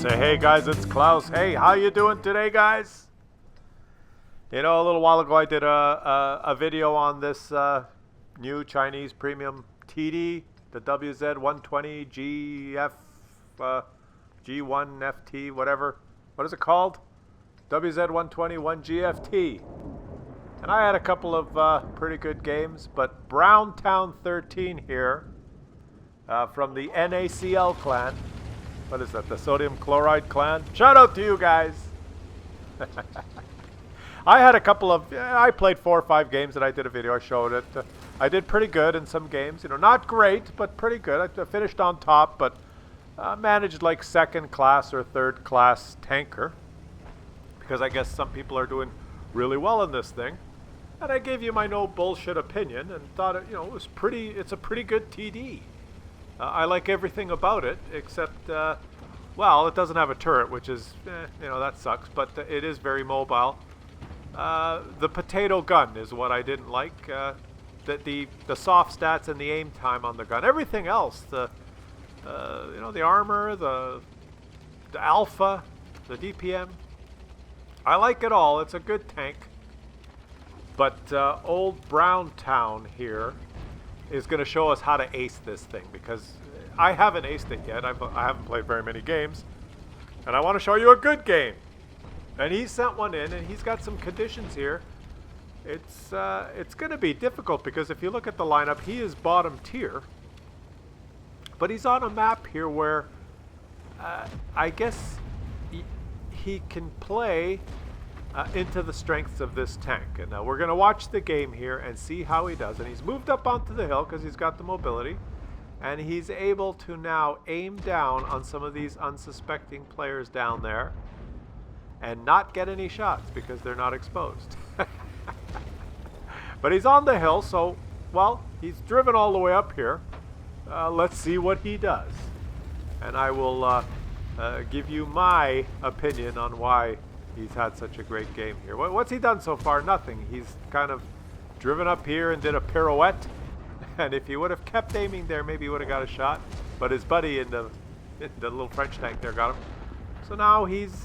Say, hey guys, it's Klaus. Hey, how you doing today, guys? You know, a little while ago I did a video on this new Chinese premium TD, the WZ120 G1FT, whatever. What is it called? WZ120 1GFT. And I had a couple of pretty good games, but Browntown 13 here from the NaCl clan. What is that? The sodium chloride clan? Shout out to you guys! I had a couple of... I played 4 or 5 games and I did a video. I showed it. I did pretty good in some games. You know, not great, but pretty good. I finished on top, but managed like second class or third class tanker. Because I guess some people are doing really well in this thing. And I gave you my no bullshit opinion and thought, you know, it was pretty... It's a pretty good TD. I like everything about it, except, well, it doesn't have a turret, which is, you know, that sucks, but it is very mobile. The potato gun is what I didn't like. The soft stats and the aim time on the gun. Everything else, you know, the armor, the alpha, the DPM, I like it all. It's a good tank. But old Browntown here is going to show us how to ace this thing, because I haven't aced it yet. I haven't played very many games, and I want to show you a good game. And he sent one in, and he's got some conditions here. It's going to be difficult, because if you look at the lineup, he is bottom tier, but he's on a map here where I guess he can play into the strengths of this tank. And now we're going to watch the game here and see how he does. And he's moved up onto the hill because he's got the mobility. And he's able to now aim down on some of these unsuspecting players down there and not get any shots because they're not exposed. But he's on the hill, so, well, he's driven all the way up here. Let's see what he does. And I will give you my opinion on why he's had such a great game here. What's he done so far? Nothing. He's kind of driven up here and did a pirouette. And if he would have kept aiming there, maybe he would have got a shot. But his buddy in the little French tank there got him. So now he's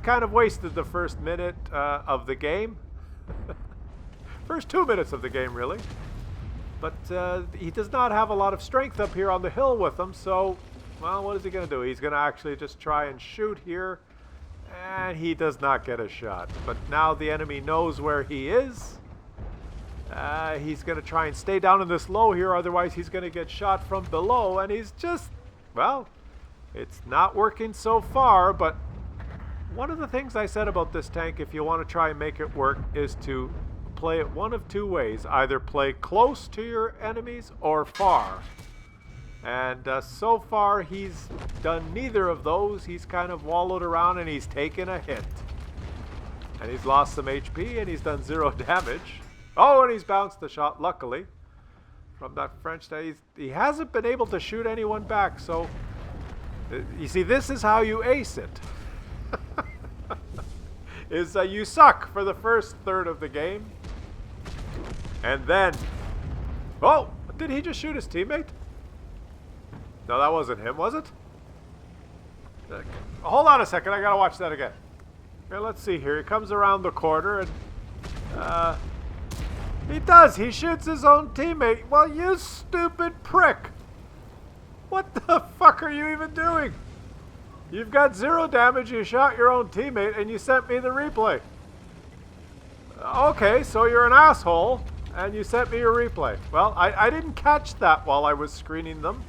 kind of wasted the first minute of the game. First 2 minutes of the game, really. But he does not have a lot of strength up here on the hill with him. So, well, what is he going to do? He's going to actually just try and shoot here. And he does not get a shot. But now the enemy knows where he is. He's going to try and stay down in this low here. Otherwise, he's going to get shot from below. And he's just, well, it's not working so far. But one of the things I said about this tank, if you want to try and make it work, is to play it one of two ways. Either play close to your enemies or far. And so far, he's done neither of those. He's kind of wallowed around and he's taken a hit. And he's lost some HP and he's done 0 damage. Oh, and he's bounced the shot, luckily, from that French tank. He hasn't been able to shoot anyone back, so you see, this is how you ace it. Is you suck for the first third of the game. And then, oh, did he just shoot his teammate? No, that wasn't him, was it? Hold on a second, I gotta watch that again. Okay, let's see here. He comes around the corner and he does. He shoots his own teammate. Well, you stupid prick. What the fuck are you even doing? You've got 0 damage, you shot your own teammate, and you sent me the replay. Okay, so you're an asshole, and you sent me your replay. Well, I didn't catch that while I was screening them.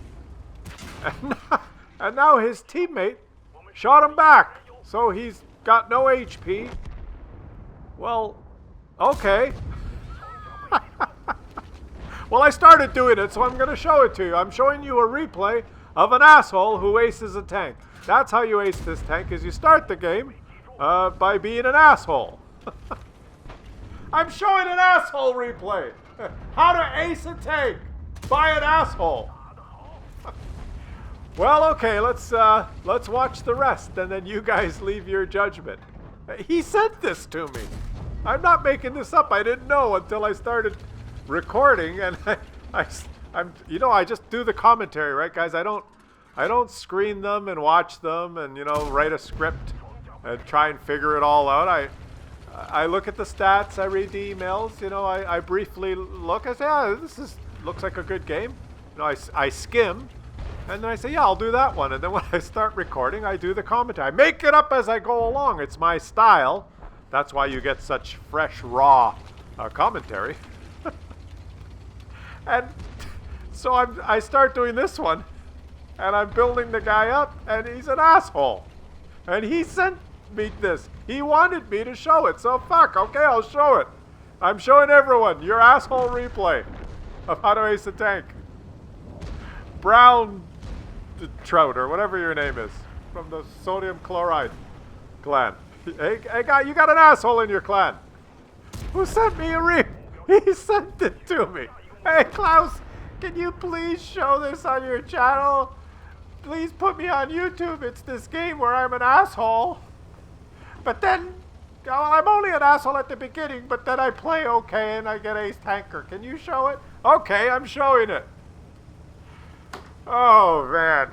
And now his teammate shot him back. So he's got no HP. Well, okay. Well, I started doing it, so I'm going to show it to you. I'm showing you a replay of an asshole who aces a tank. That's how you ace this tank, is you start the game by being an asshole. I'm showing an asshole replay. How to ace a tank by an asshole. Well, okay, let's watch the rest, and then you guys leave your judgment. He sent this to me. I'm not making this up. I didn't know until I started recording, and I'm, you know, I just do the commentary, right, guys? I don't I don't screen them and watch them and, you know, write a script and try and figure it all out. I look at the stats, I read the emails, you know, I briefly look, I say, yeah, looks like a good game. You know, I skim, and then I say, yeah, I'll do that one. And then when I start recording, I do the commentary. I make it up as I go along. It's my style. That's why you get such fresh, raw commentary. And so I start doing this one, and I'm building the guy up, and he's an asshole. And he sent me this. He wanted me to show it, so fuck, okay, I'll show it. I'm showing everyone your asshole replay of how to ace a tank. Brown Trout, or whatever your name is, from the sodium chloride clan. Hey, guy, you got an asshole in your clan. Who sent me a He sent it to me. Hey, Klaus, can you please show this on your channel? Please put me on YouTube. It's this game where I'm an asshole. But then, well, I'm only an asshole at the beginning, but then I play okay and I get ace tanker. Can you show it? Okay, I'm showing it. Oh, man.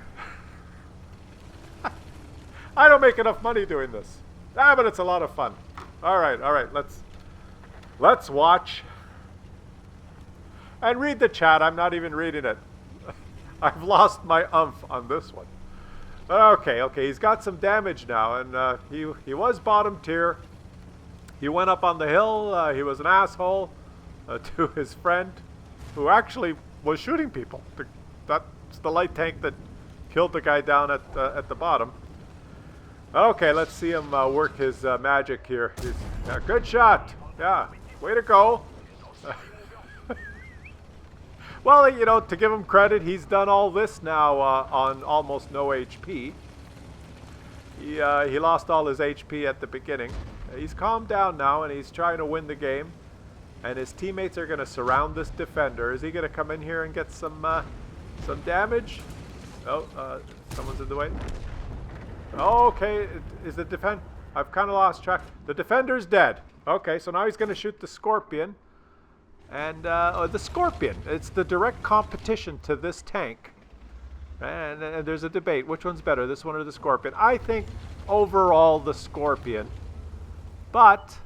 I don't make enough money doing this. But it's a lot of fun. All right, let's watch. And read the chat. I'm not even reading it. I've lost my umph on this one. Okay, he's got some damage now, and he was bottom tier. He went up on the hill. He was an asshole to his friend, who actually was shooting people. That's the light tank that killed the guy down at the bottom. Okay, let's see him work his magic here. Good shot. Yeah, way to go. Well, you know, to give him credit, he's done all this now on almost no HP. He lost all his HP at the beginning. He's calmed down now, and he's trying to win the game. And his teammates are going to surround this defender. Is he going to come in here and get some damage? Oh, someone's in the way. Okay, is the defend? I've kind of lost track. The defender's dead. Okay, so now he's going to shoot the Scorpion. And the Scorpion, it's the direct competition to this tank. And there's a debate. Which one's better, this one or the Scorpion? I think overall the Scorpion. But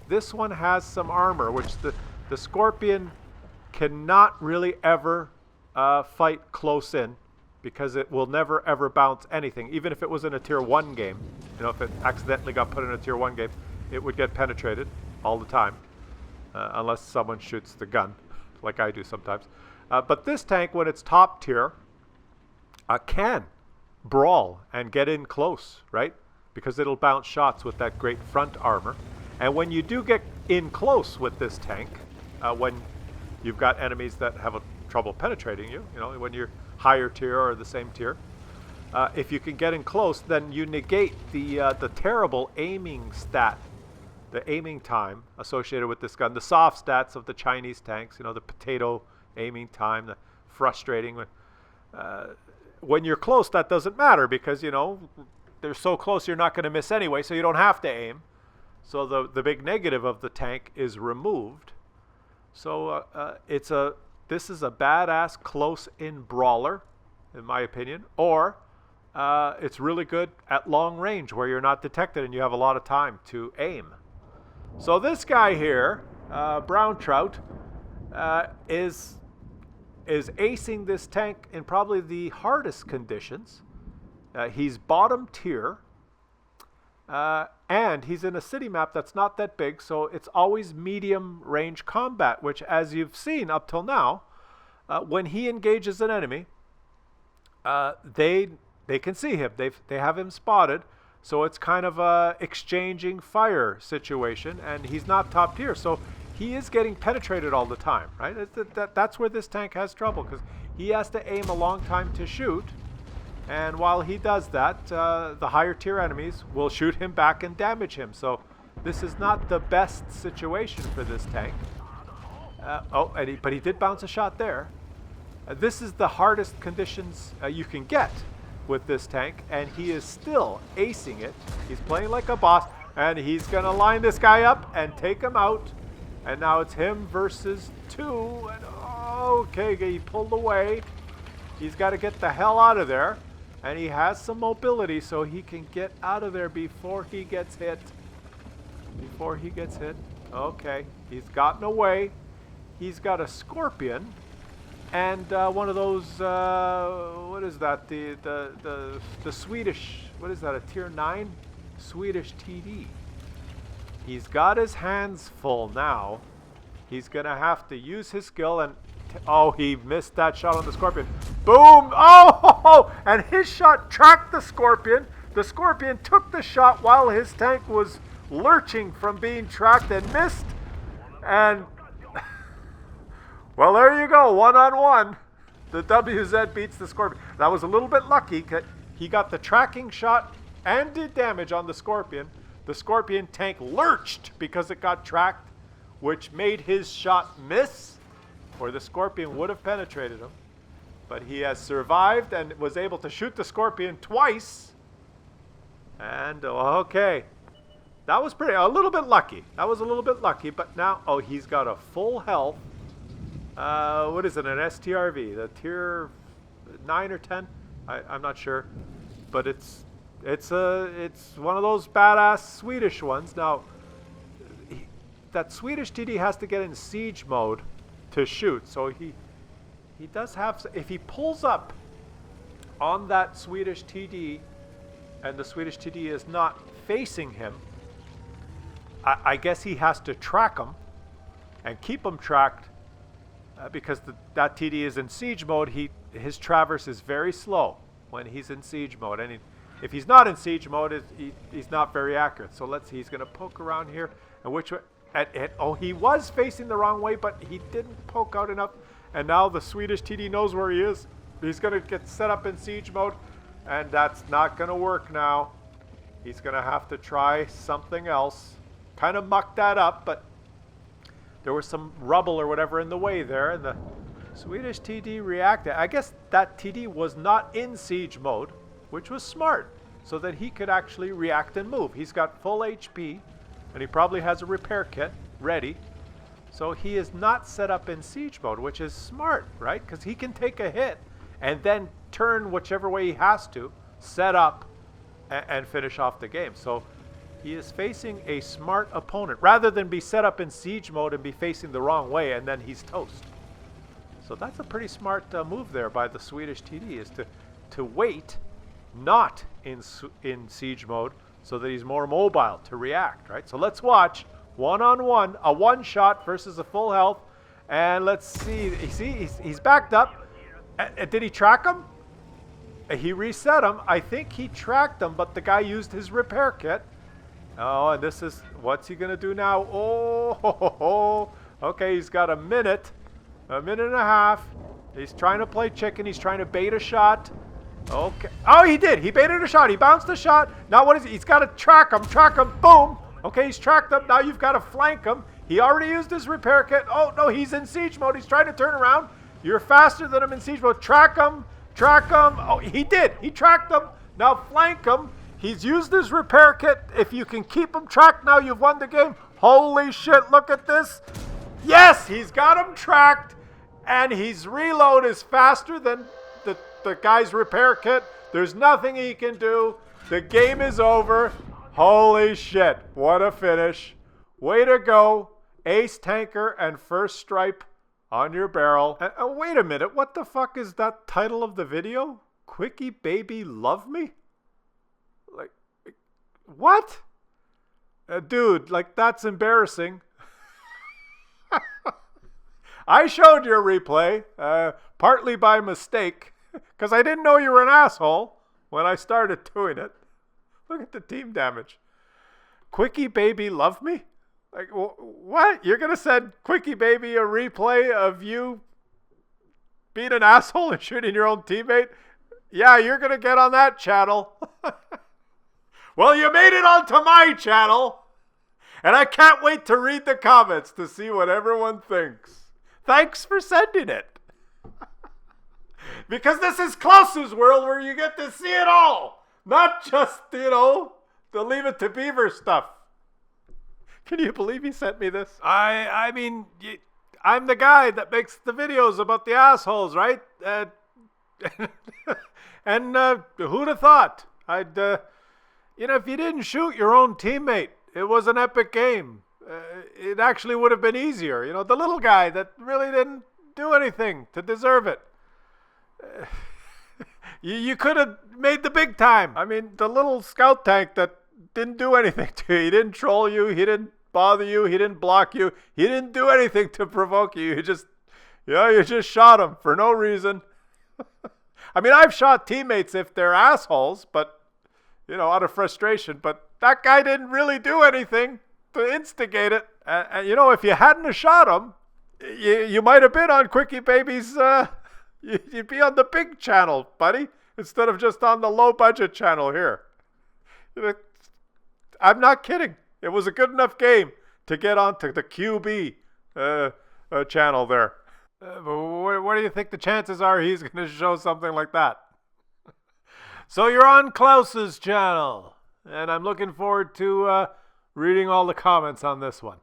this one has some armor, which the Scorpion cannot really ever fight close in, because it will never ever bounce anything. Even if it was in a tier 1 game, you know, if it accidentally got put in a tier 1 game, it would get penetrated all the time. Unless someone shoots the gun, like I do sometimes. But this tank, when it's top tier, can brawl and get in close, right? Because it'll bounce shots with that great front armor. And when you do get in close with this tank, when you've got enemies that have trouble penetrating you, you know, when you're higher tier or the same tier, if you can get in close, then you negate the terrible aiming stat. The aiming time associated with this gun, the soft stats of the Chinese tanks, you know, the potato aiming time, the frustrating. When you're close, that doesn't matter because, you know, they're so close you're not going to miss anyway, so you don't have to aim. So the big negative of the tank is removed. So this is a badass close-in brawler, in my opinion, or it's really good at long range where you're not detected and you have a lot of time to aim. So this guy here, Brown Trout, is acing this tank in probably the hardest conditions. He's bottom tier, and he's in a city map that's not that big, so it's always medium range combat, which, as you've seen up till now, when he engages an enemy, they can see him. They have him spotted. So it's kind of a exchanging fire situation, and he's not top tier, so he is getting penetrated all the time, right? That's where this tank has trouble, because he has to aim a long time to shoot, and while he does that, the higher tier enemies will shoot him back and damage him. So this is not the best situation for this tank. But he did bounce a shot there. This is the hardest conditions you can get with this tank, and he is still acing it. He's playing like a boss, and he's gonna line this guy up and take him out. And now it's him versus 2, and okay, he pulled away. He's got to get the hell out of there. And he has some mobility so he can get out of there before he gets hit. Before he gets hit. Okay, he's gotten away. He's got a scorpion. And one of those, what is that? The Swedish, what is that? A tier 9 Swedish TD. He's got his hands full now. He's going to have to use his skill and... Oh, he missed that shot on the scorpion. Boom! Oh! And his shot tracked the scorpion. The scorpion took the shot while his tank was lurching from being tracked and missed. And... well, there you go. 1-on-1. The WZ beats the scorpion. That was a little bit lucky. He got the tracking shot and did damage on the scorpion. The scorpion tank lurched because it got tracked, which made his shot miss, or the scorpion would have penetrated him. But he has survived and was able to shoot the scorpion twice. And, okay. That was a little bit lucky. That was a little bit lucky, but now, oh, he's got a full health. What is it, an STRV? The tier 9 or 10? I'm not sure. But it's one of those badass Swedish ones. Now, that Swedish TD has to get in siege mode to shoot. So he does have, if he pulls up on that Swedish TD and the Swedish TD is not facing him, I guess he has to track him and keep him tracked because that TD is in siege mode. His traverse is very slow when he's in siege mode, and if he's not in siege mode, he's not very accurate. So let's see, he's going to poke around here, and which way? Oh, he was facing the wrong way, but he didn't poke out enough. And now the Swedish TD knows where he is. He's going to get set up in siege mode, and that's not going to work now. He's going to have to try something else. Kind of mucked that up, but there was some rubble or whatever in the way there, and the Swedish TD reacted. I guess that TD was not in siege mode, which was smart, so that he could actually react and move. He's got full HP. And he probably has a repair kit ready. So he is not set up in siege mode, which is smart, right? Because he can take a hit and then turn whichever way he has to, set up, and finish off the game. So he is facing a smart opponent, rather than be set up in siege mode and be facing the wrong way, and then he's toast. So that's a pretty smart move there by the Swedish TD, is to wait not in siege mode, so that he's more mobile to react, right? So let's watch 1-on-1, a one-shot versus a full health. And let's see, he's backed up. Did he track him? He reset him. I think he tracked him, but the guy used his repair kit. Oh, and this is, what's he gonna do now? Oh, okay, he's got a minute and a half. He's trying to play chicken. He's trying to bait a shot. Okay. Oh, he did. He baited a shot. He bounced the shot. Now what is he? He's got to track him. Track him. Boom. Okay, he's tracked him. Now you've got to flank him. He already used his repair kit. Oh, no, he's in siege mode. He's trying to turn around. You're faster than him in siege mode. Track him. Track him. Oh, he did. He tracked him. Now flank him. He's used his repair kit. If you can keep him tracked now, you've won the game. Holy shit, look at this. Yes, he's got him tracked. And his reload is faster than the guy's repair kit. There's nothing he can do. The game is over. Holy shit. What a finish. Way to go. Ace tanker and first stripe on your barrel. Wait a minute. What the fuck is that title of the video? Quickie baby love me? Like, what? Dude, like, that's embarrassing. I showed your replay, partly by mistake, because I didn't know you were an asshole when I started doing it. Look at the team damage. Quickie baby love me? Like, what? You're going to send Quickie baby a replay of you being an asshole and shooting your own teammate? Yeah, you're going to get on that channel. Well, you made it onto my channel. And I can't wait to read the comments to see what everyone thinks. Thanks for sending it. Because this is Klaus's world where you get to see it all. Not just, the Leave It to Beaver stuff. Can you believe he sent me this? I mean, I'm the guy that makes the videos about the assholes, right? And who'd have thought? If you didn't shoot your own teammate, it was an epic game. It actually would have been easier. The little guy that really didn't do anything to deserve it. You could have made the big time. I mean, the little scout tank that didn't do anything to you. He didn't troll you. He didn't bother you. He didn't block you. He didn't do anything to provoke you. You just shot him for no reason. I mean, I've shot teammates if they're assholes, but, out of frustration. But that guy didn't really do anything to instigate it. And if you hadn't have shot him, you might have been on Quickie Baby's, you'd be on the big channel, buddy, instead of just on the low-budget channel here. I'm not kidding. It was a good enough game to get onto the QB channel there. What do you think the chances are he's going to show something like that? So you're on Klaus's channel, and I'm looking forward to reading all the comments on this one.